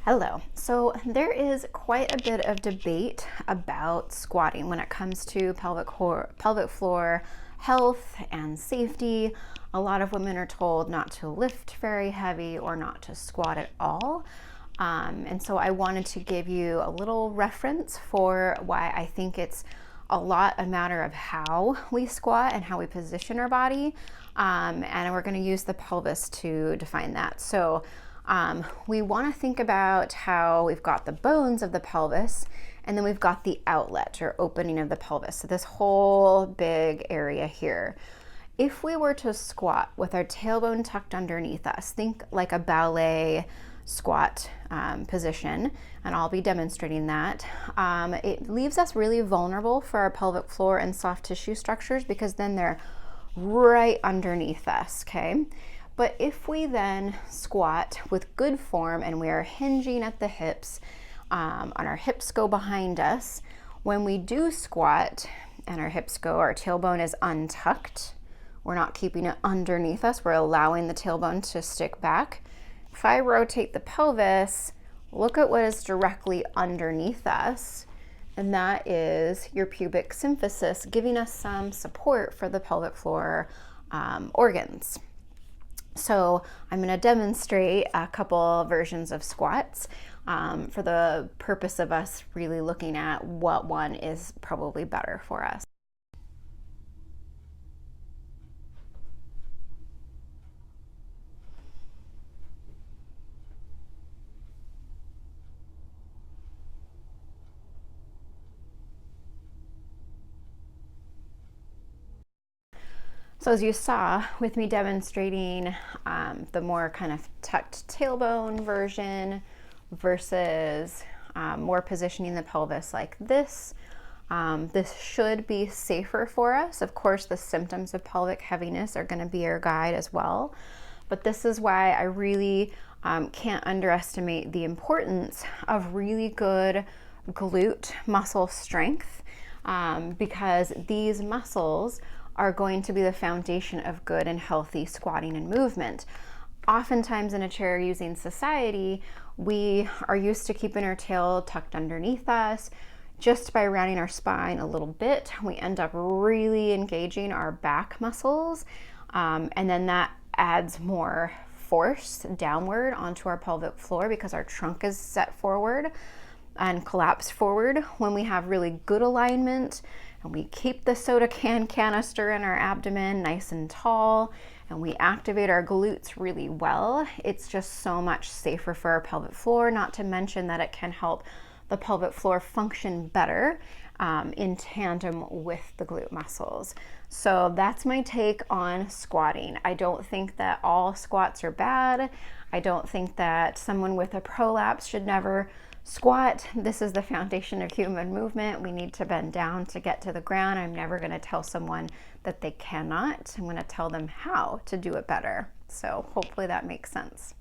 Hello. So there is quite a bit of debate about squatting when it comes to pelvic floor health and safety. A lot of women are told not to lift very heavy or not to squat at all. And so I wanted to give you a little reference for why I think it's a lot a matter of how we squat and how we position our body. And we're going to use the pelvis to define that. So we want to think about how we've got the bones of the pelvis and then we've got the outlet or opening of the pelvis. So this whole big area here. If we were to squat with our tailbone tucked underneath us, think like a ballet squat position, and I'll be demonstrating that. It leaves us really vulnerable for our pelvic floor and soft tissue structures because then they're right underneath us, okay? But if we then squat with good form and we are hinging at the hips, and our hips go behind us, when we do squat and our hips go, our tailbone is untucked, we're not keeping it underneath us, we're allowing the tailbone to stick back. If I rotate the pelvis, look at what is directly underneath us, and that is your pubic symphysis, giving us some support for the pelvic floor organs. So I'm going to demonstrate a couple versions of squats for the purpose of us really looking at what one is probably better for us. So as you saw with me demonstrating the more kind of tucked tailbone version versus more positioning the pelvis like this, this should be safer for us. Of course, the symptoms of pelvic heaviness are going to be our guide as well. But this is why I really can't underestimate the importance of really good glute muscle strength because these muscles are going to be the foundation of good and healthy squatting and movement. Oftentimes in a chair using society, we are used to keeping our tail tucked underneath us. Just by rounding our spine a little bit, we end up really engaging our back muscles, and then that adds more force downward onto our pelvic floor because our trunk is set forward and collapsed forward. When we have really good alignment and we keep the soda can canister in our abdomen nice and tall and we activate our glutes really well, it's just so much safer for our pelvic floor, not to mention that it can help the pelvic floor function better in tandem with the glute muscles. So that's my take on squatting. I don't think that all squats are bad. I don't think that someone with a prolapse should never squat. This is the foundation of human movement. We need to bend down to get to the ground. I'm never going to tell someone that they cannot. I'm going to tell them how to do it better. So hopefully that makes sense.